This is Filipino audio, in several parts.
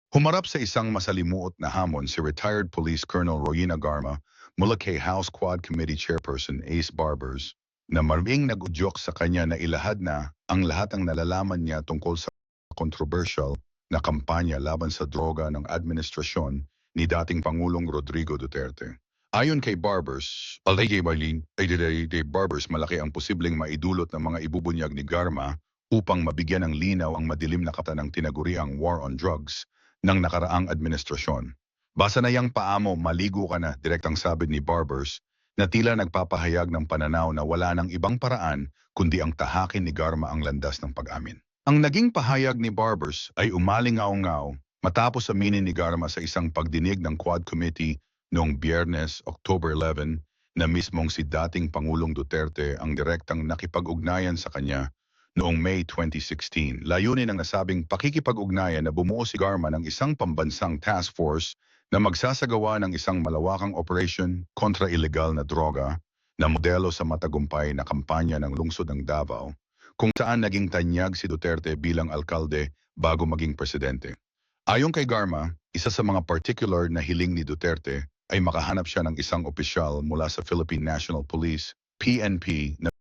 Humarap sa isang masalimuot na hamon si retired Police Colonel Royina Garma mula kay House Quad Committee Chairperson Ace Barbers na maraming nag-udyok sa kanya na ilahad na ang lahat ng nalalaman niya tungkol sa controversial na kampanya laban sa droga ng administrasyon ni dating Pangulong Rodrigo Duterte. Ayon kay Barbers, Barbers malaki ang posibleng maidulot ng mga ibubunyag ni Garma upang mabigyan ng linaw ang madilim na kata ng tinaguriang war on drugs ng nakaraang administrasyon. Basa na yang paamo, maligo ka na, direktang sabi ni Barbers, na tila nagpapahayag ng pananaw na wala nang ibang paraan kundi ang tahakin ni Garma ang landas ng pag-amin. Ang naging pahayag ni Barbers ay umalingaw-ngaw matapos aminin ni Garma sa isang pagdinig ng Quad Committee noong Biyernes, October 11, na mismong si dating Pangulong Duterte ang direktang nakipag-ugnayan sa kanya noong May 2016. Layunin ng nasabing pakikipag-ugnayan na bumuo si Garma ng isang pambansang task force na magsasagawa ng isang malawakang operation kontra ilegal na droga na modelo sa matagumpay na kampanya ng lungsod ng Davao, kung saan naging tanyag si Duterte bilang alkalde bago maging presidente. Ayon kay Garma, isa sa mga particular na hiling ni Duterte ay makahanap siya ng isang opisyal mula sa Philippine National Police, PNP, na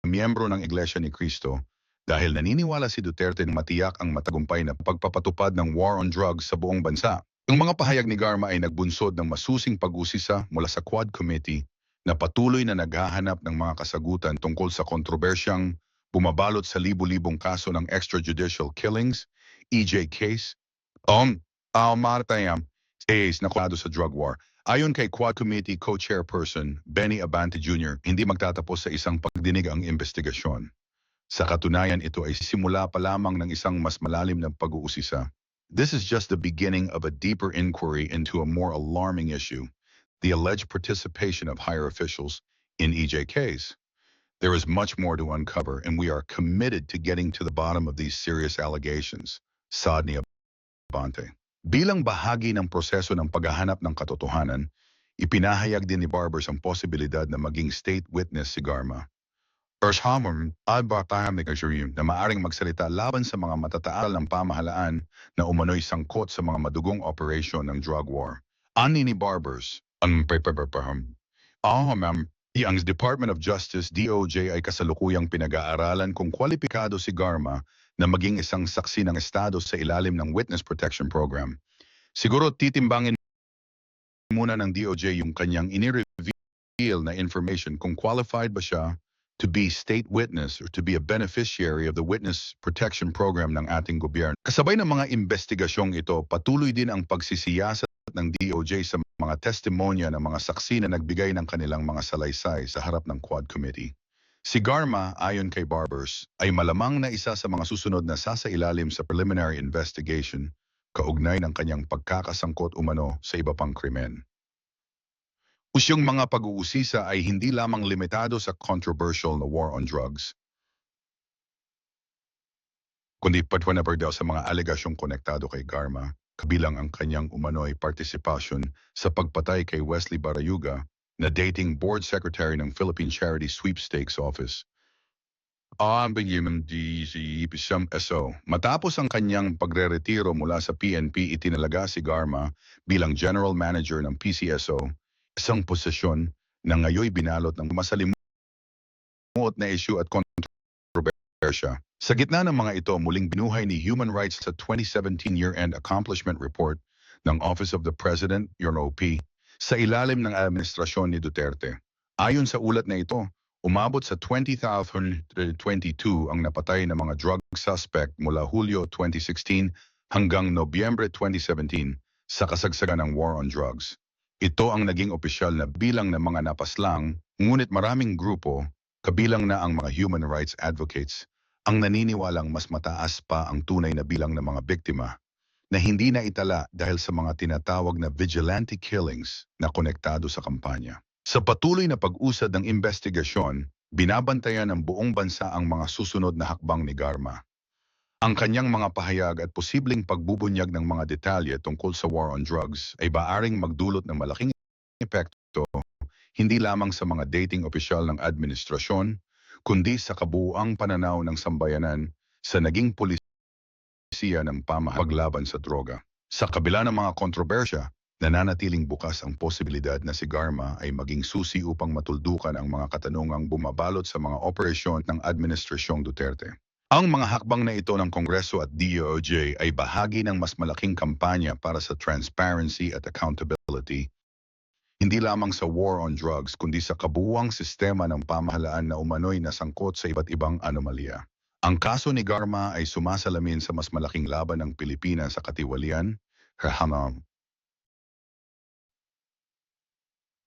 miyembro ng Iglesia ni Cristo dahil naniniwala si Duterte na matiyak ang matagumpay na pagpapatupad ng war on drugs sa buong bansa. Ang mga pahayag ni Garma ay nagbunsod ng masusing pag-usisa mula sa Quad Committee na patuloy na naghahanap ng mga kasagutan tungkol sa kontrobersyang bumabalot sa libu-libong kaso ng extrajudicial killings, EJ case, Martayam case na kulado sa drug war. Ayon kay Quad Committee Co-Chairperson Benny Abante Jr., hindi magtatapos sa isang pagdinig ang investigasyon. Sa katunayan, ito ay simula pa lamang ng isang mas malalim na pag-uusisa. This is just the beginning of a deeper inquiry into a more alarming issue, the alleged participation of higher officials in EJKs. There is much more to uncover, and we are committed to getting to the bottom of these serious allegations, said ni Abante. Bilang bahagi ng proseso ng paghahanap ng katotohanan, ipinahayag din ni Barbers ang posibilidad na maging state witness si Garma. Ershamon, adbataham ni Gajurim na maaring magsalita laban sa mga matataal ng pamahalaan na umano'y sangkot sa mga madugong operasyon ng drug war. Ani ni Barbers, ang ang Department of Justice, DOJ ay kasalukuyang pinag-aaralan kung kwalipikado si Garma na maging isang saksi ng Estado sa ilalim ng Witness Protection Program. Siguro titimbangin muna ng DOJ yung kanyang ini-reveal na information kung qualified ba siya to be state witness or to be a beneficiary of the Witness Protection Program ng ating gobyerno. Kasabay ng mga investigasyong ito, patuloy din ang pagsisiyasat ng DOJ sa mga testimonya ng mga saksi na nagbigay ng kanilang mga salaysay sa harap ng Quad Committee. Si Garma, ayon kay Barbers, ay malamang na isa sa mga susunod na sasailalim sa preliminary investigation kaugnay ng kanyang pagkakasangkot umano sa iba pang krimen. Usyong mga pag-uusisa ay hindi lamang limitado sa controversial na war on drugs, kundi patwanaper daw sa mga alegasyong konektado kay Garma, kabilang ang kanyang umano'y partisipasyon sa pagpatay kay Wesley Barayuga na dating board secretary ng Philippine Charity Sweepstakes Office. Matapos ang kanyang pagre-retiro mula sa PNP, itinalaga si Garma bilang general manager ng PCSO, isang posisyon na ngayoy binalot ng masalimuot na issue at kontrobersya. Sa gitna ng mga ito, muling binuhay ni Human Rights sa 2017 Year-End Accomplishment Report ng Office of the President, UNOP, sa ilalim ng administrasyon ni Duterte. Ayon sa ulat na ito, umabot sa 20,022 ang napatay na mga drug suspect mula Hulyo 2016 hanggang Nobyembre 2017 sa kasagsagan ng war on drugs. Ito ang naging opisyal na bilang ng mga napaslang, ngunit maraming grupo, kabilang na ang mga human rights advocates, ang naniniwalang mas mataas pa ang tunay na bilang ng mga biktima na hindi na itala dahil sa mga tinatawag na vigilante killings na konektado sa kampanya. Sa patuloy na pag-usad ng investigasyon, binabantayan ng buong bansa ang mga susunod na hakbang ni Garma. Ang kanyang mga pahayag at posibleng pagbubunyag ng mga detalye tungkol sa war on drugs ay baaring magdulot ng malaking epekto hindi lamang sa mga dating opisyal ng administrasyon, kundi sa kabuuang pananaw ng sambayanan sa naging siya ng paglaban sa droga. Sa kabila ng mga kontrobersya, nananatiling bukas ang posibilidad na si Garma ay maging susi upang matuldukan ang mga katanungang bumabalot sa mga operasyon ng Administrasyong Duterte. Ang mga hakbang na ito ng Kongreso at DOJ ay bahagi ng mas malaking kampanya para sa transparency at accountability, hindi lamang sa war on drugs kundi sa kabuuang sistema ng pamahalaan na umano'y nasangkot sa iba't ibang anomalya. Ang kaso ni Garma ay sumasalamin sa mas malaking laban ng Pilipinas sa katiwalian, kahamam,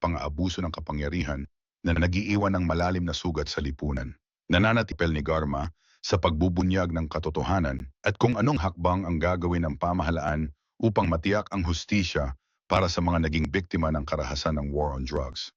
pang-aabuso ng kapangyarihan na nagiiwan ng malalim na sugat sa lipunan. Nananatipel ni Garma sa pagbubunyag ng katotohanan at kung anong hakbang ang gagawin ng pamahalaan upang matiyak ang hustisya para sa mga naging biktima ng karahasan ng war on drugs.